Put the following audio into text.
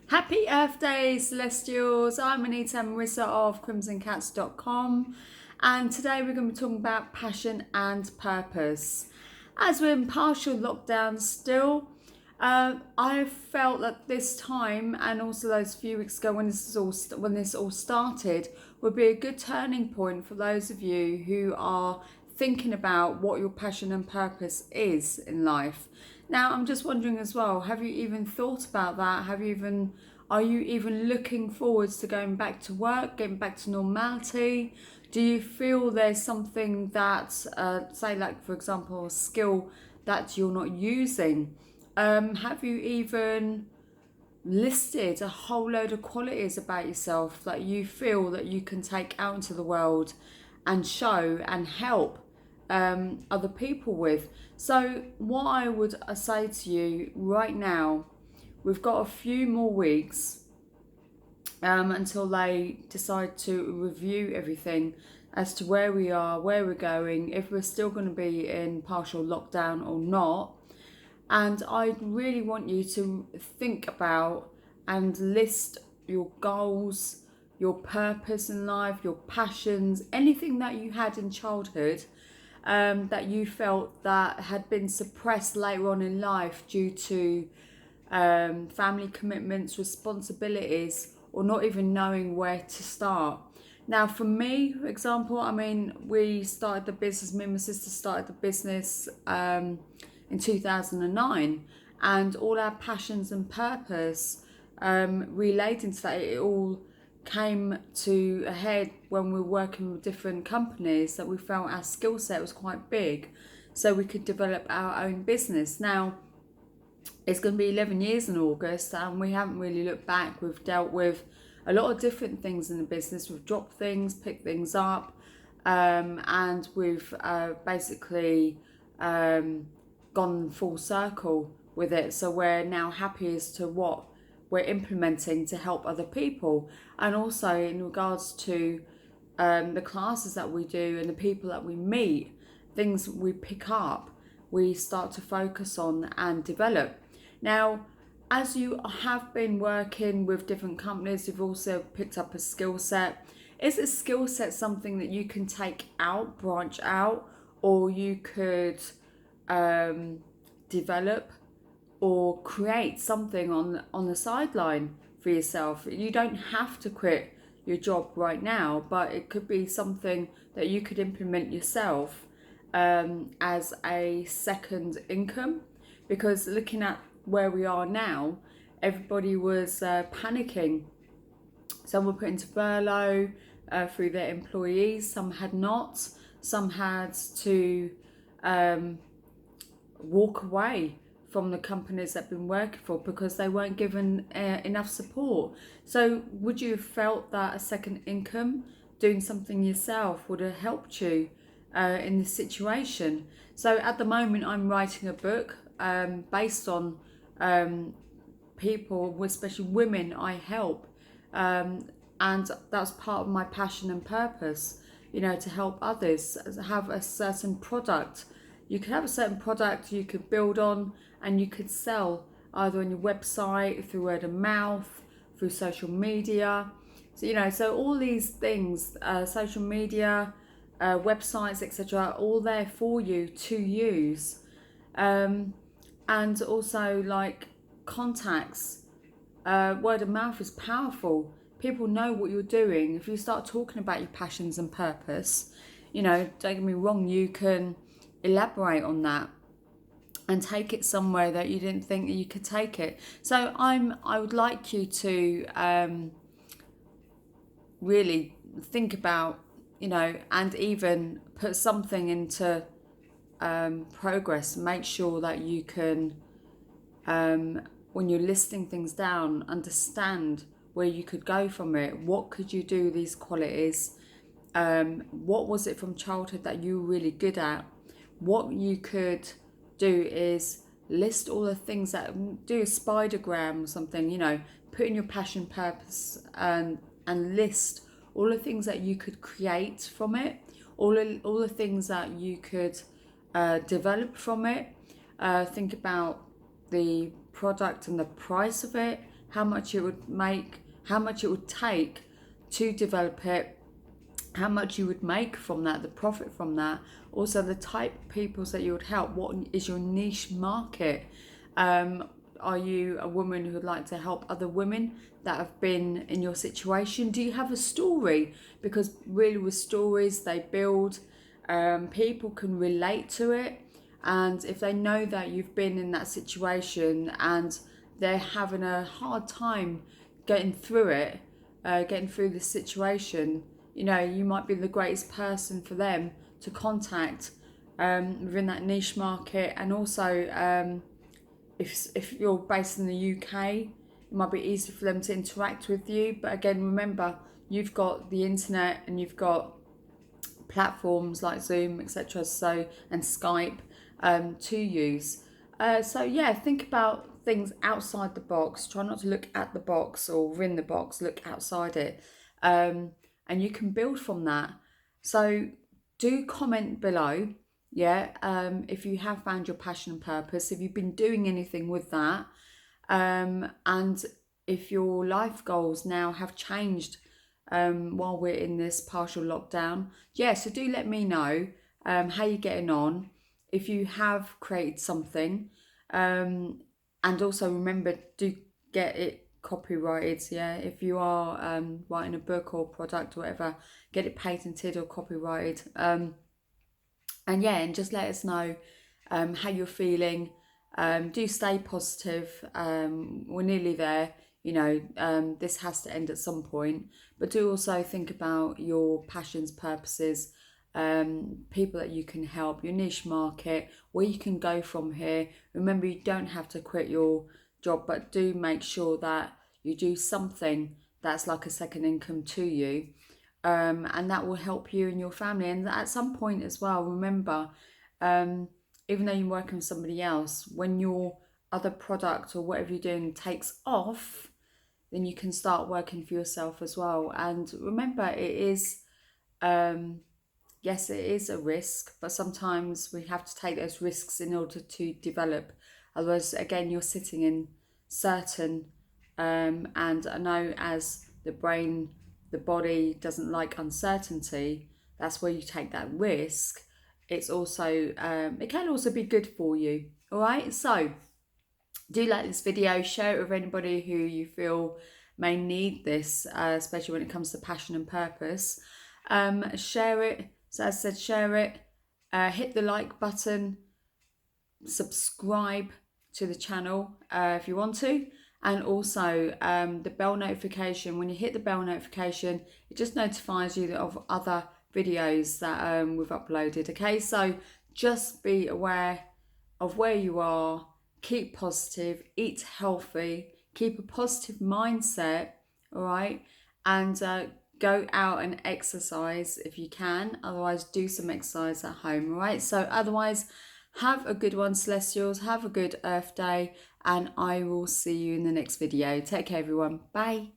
Happy Earth Day, Celestials. I'm Anita Marissa of CrimsonCatz.com, and today we're going to be talking about passion and purpose. As we're in partial lockdown still, I felt that this time and also those few weeks ago when this all started would be a good turning point for those of you who are thinking about what your passion and purpose is in life. Now, I'm just wondering as well, have you even thought about that? Are you even looking forwards to going back to work, getting back to normality? Do you feel there's something that, say like for example, a skill that you're not using? Have you even listed a whole load of qualities about yourself that you feel that you can take out into the world and show and help other people with? So what I would say to you right now, we've got a few more weeks until they decide to review everything as to where we are, where we're going, if we're still going to be in partial lockdown or not. And I really want you to think about and list your goals, your purpose in life, your passions, anything that you had in childhood that you felt that had been suppressed later on in life due to family commitments, responsibilities, or not even knowing where to start. Now, for me, for example, we started the business, me and my sister started the business in 2009, and all our passions and purpose relating to that, it all came to a head when we were working with different companies that we felt our skill set was quite big, so we could develop our own business. Now, it's going to be 11 years in August, and we haven't really looked back. We've dealt with a lot of different things in the business. We've dropped things, picked things up, and we've basically gone full circle with it. So we're now happy as to what we're implementing to help other people, and also in regards to the classes that we do and the people that we meet, things we pick up, we start to focus on and develop. Now, as you have been working with different companies, you've also picked up a skill set. Is a skill set something that you can take out, branch out, or you could develop or create something on the sideline for yourself? You don't have to quit your job right now, but it could be something that you could implement yourself as a second income. Because looking at where we are now, everybody was panicking. Some were put into furlough through their employees, some had not, some had to walk away from the companies they've been working for because they weren't given enough support. So would you have felt that a second income, doing something yourself, would have helped you in this situation? So at the moment I'm writing a book based on people, especially women I help, and that's part of my passion and purpose, to help others have a certain product. You could have a certain product you could build on, and you could sell either on your website, through word of mouth, through social media. So all these things, social media, websites, etc., are all there for you to use. And also like contacts, word of mouth is powerful. People know what you're doing. If you start talking about your passions and purpose, don't get me wrong, you can elaborate on that and take it somewhere that you didn't think that you could take it. So I would like you to really think about, and even put something into progress. Make sure that you can, when you're listing things down, understand where you could go from it. What could you do with these qualities? What was it from childhood that you were really good at? What you could do is list all the things that, do a spidergram or something, put in your passion, purpose, and list all the things that you could create from it, all the things that you could develop from it. Think about the product and the price of it, how much it would make, how much it would take to develop it, how much you would make from that, the profit from that, also the type of people that you would help. What is your niche market? Are you a woman who would like to help other women that have been in your situation? Do you have a story? Because really with stories, they build, people can relate to it. And if they know that you've been in that situation and they're having a hard time getting through it, getting through this situation, you know, you might be the greatest person for them to contact within that niche market. And also, if you're based in the UK, it might be easy for them to interact with you. But again, remember, you've got the internet and you've got platforms like Zoom, etc. So, and Skype to use. So yeah, think about things outside the box. Try not to look at the box or within the box. Look outside it, and you can build from that. So do comment below. Yeah, if you have found your passion and purpose, if you've been doing anything with that, and if your life goals now have changed while we're in this partial lockdown. Yeah, so do let me know how you're getting on, if you have created something, and also remember, do get it copyrighted. Yeah, if you are writing a book or product or whatever, get it patented or copyrighted. And yeah, and just let us know how you're feeling. Do stay positive. We're nearly there. You know, this has to end at some point. But do also think about your passions, purposes, people that you can help, your niche market, where you can go from here. Remember, you don't have to quit your job, but do make sure that you do something that's like a second income to you. And that will help you and your family. And at some point as well, remember, even though you're working with somebody else, when your other product or whatever you're doing takes off, then you can start working for yourself as well. And remember, it is, yes, it is a risk, but sometimes we have to take those risks in order to develop. Otherwise, again, you're sitting in certain, and I know as the brain, the body doesn't like uncertainty, that's where you take that risk. It's also, it can also be good for you. All right, so do like this video, share it with anybody who you feel may need this, especially when it comes to passion and purpose. Share it. So as I said, share it. Hit the like button. Subscribe to the channel if you want to. And also the bell notification. When you hit the bell notification, it just notifies you of other videos that we've uploaded. Okay, so just be aware of where you are. Keep positive, eat healthy, keep a positive mindset, all right? And go out and exercise if you can. Otherwise, do some exercise at home, all right? So otherwise, have a good one, Celestials. Have a good Earth Day, and I will see you in the next video. Take care, everyone. Bye.